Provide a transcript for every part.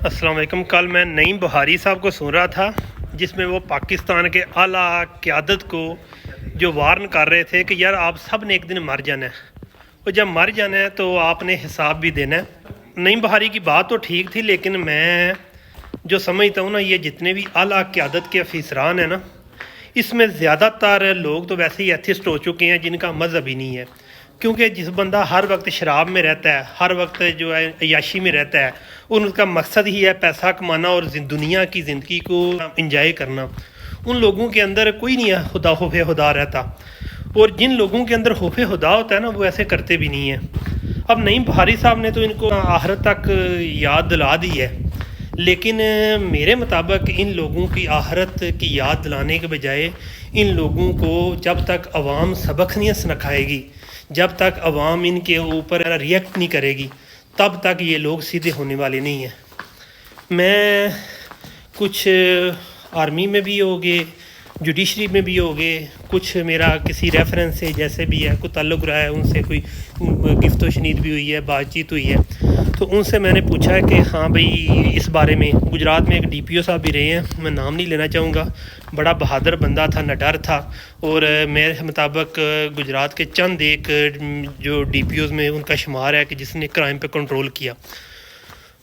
अस्सलाम वालेकुम। कल मैं नईम बुखारी साहब को सुन रहा था जिसमें वो पाकिस्तान के आला क़यादत को जो वार्न कर रहे थे कि यार आप सब ने एक दिन मर जाना है, और जब मर जाना है तो आपने हिसाब भी देना है। नईम बुखारी की बात तो ठीक थी, लेकिन मैं जो समझता हूँ ना, ये जितने भी आला क़यादत के अफसरान हैं ना, इसमें ज़्यादातर लोग तो वैसे ही एथिस्ट हो चुके हैं जिनका मज़हब ही नहीं है। क्योंकि जिस बंदा हर वक्त शराब में रहता है, हर वक्त जो है अय्याशी में रहता है, और उनका मकसद ही है पैसा कमाना और दुनिया की ज़िंदगी को इंजॉय करना, उन लोगों के अंदर कोई नहीं है खुदा खौफ खुदा रहता। और जिन लोगों के अंदर खौफ खुदा होता है ना, वो ऐसे करते भी नहीं हैं। अब नईम बुखारी साहब ने तो इनको आखिरत तक याद दिला दी है, लेकिन मेरे मुताबिक इन लोगों की आखिरत की याद दिलाने के बजाय इन लोगों को जब तक अवाम सबक नहीं सिखाएगी, जब तक अवाम इनके ऊपर रिएक्ट नहीं करेगी, तब तक ये लोग सीधे होने वाले नहीं हैं। मैं कुछ आर्मी में भी हो गए, जुडिशरी में भी हो गए, कुछ मेरा किसी रेफरेंस से जैसे भी है कोई ताल्लुक़ रहा है, उनसे कोई गिफ्त शनीद भी हुई है, बातचीत हुई है, तो उनसे मैंने पूछा है कि हाँ भाई इस बारे में। गुजरात में एक DPO साहब भी रहे हैं, मैं नाम नहीं लेना चाहूँगा, बड़ा बहादुर बंदा था, निडर था, और मेरे मुताबिक गुजरात के चंद एक जो DPOs में उनका शुमार है कि जिसने क्राइम पे कंट्रोल किया।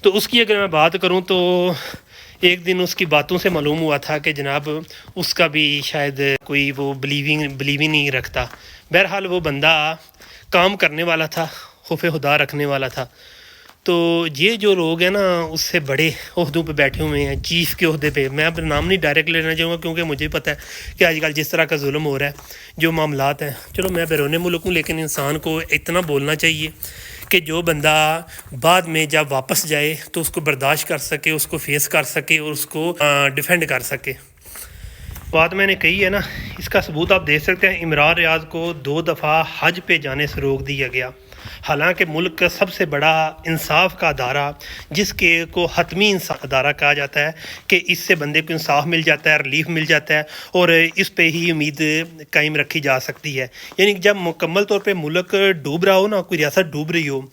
तो उसकी अगर मैं बात करूँ तो एक दिन उसकी बातों से मालूम हुआ था कि जनाब उसका भी शायद कोई वो बिलीविंग नहीं रखता। बहरहाल वो बंदा काम करने वाला था, खौफ खुदा रखने वाला था। तो ये जो लोग हैं ना, उससे बड़े ओहदों पे बैठे हुए हैं, चीफ़ के ओहदे पे, मैं अपना नाम नहीं डायरेक्ट लेना चाहूँगा क्योंकि मुझे पता है कि आजकल जिस तरह का जुल्म हो रहा है, जो मामलात हैं। चलो मैं बैरून मुल्क हूँ, लेकिन इंसान को इतना बोलना चाहिए कि जो बंदा बाद में जब वापस जाए तो उसको बर्दाश्त कर सके, उसको फेस कर सके और उसको डिफेंड कर सके। बात मैंने कही है ना, इसका सबूत आप देख सकते हैं। इमरान रियाज को 2 दफ़ा हज पे जाने से रोक दिया गया, हालांकि मुल्क का सबसे बड़ा इंसाफ का अदारा, जिसके को हतमी इंसाफ अदारा कहा जाता है कि इससे बंदे को इंसाफ मिल जाता है, रिलीफ मिल जाता है, और इस पे ही उम्मीद कायम रखी जा सकती है। यानी कि जब मुकम्मल तौर पे मुल्क डूब रहा हो ना, कोई रियासत डूब रही हो,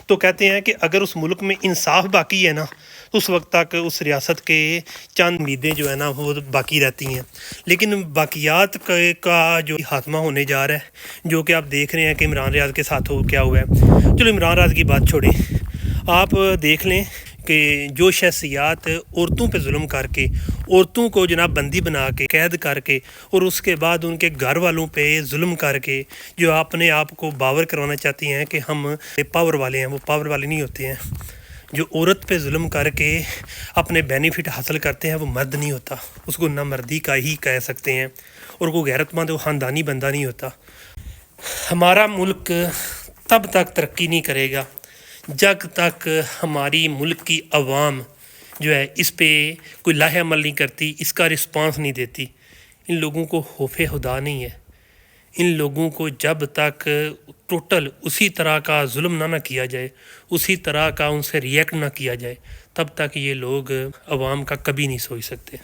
तो कहते हैं कि अगर उस मुल्क में इंसाफ बाकी है ना, तो उस वक्त तक उस रियासत के चंद उम्मीदें जो है ना वो बाकी रहती हैं। लेकिन बाकियात का जो खात्मा होने जा रहा है, जो कि आप देख रहे हैं कि इमरान रियाज के साथ हो क्या हुआ है। चलो इमरान रियाज की बात छोड़ें, आप देख लें कि जो शख्सियात औरतों पे जुल्म करके, औरतों को जनाब बंदी बना के कैद करके, और उसके बाद उनके घर वालों पे जुल्म करके जो अपने आप को बावर करवाना चाहती हैं कि हम पावर वाले हैं, वो पावर वाले नहीं होते हैं। जो औरत पे जुल्म करके अपने बेनिफिट हासिल करते हैं, वो मर्द नहीं होता, उसको नामर्दी का ही कह सकते हैं, और वो गैरतमंद वो ख़ानदानी बंदा नहीं होता। हमारा मुल्क तब तक तरक्की नहीं करेगा जब तक हमारी मुल्क की आवाम जो है इस पे कोई लाहे अमल नहीं करती, इसका रिस्पांस नहीं देती। इन लोगों को खौफ खुदा नहीं है। इन लोगों को जब तक टोटल उसी तरह का जुल्म ना किया जाए, उसी तरह का उनसे रिएक्ट ना किया जाए, तब तक ये लोग आवाम का कभी नहीं सोच सकते।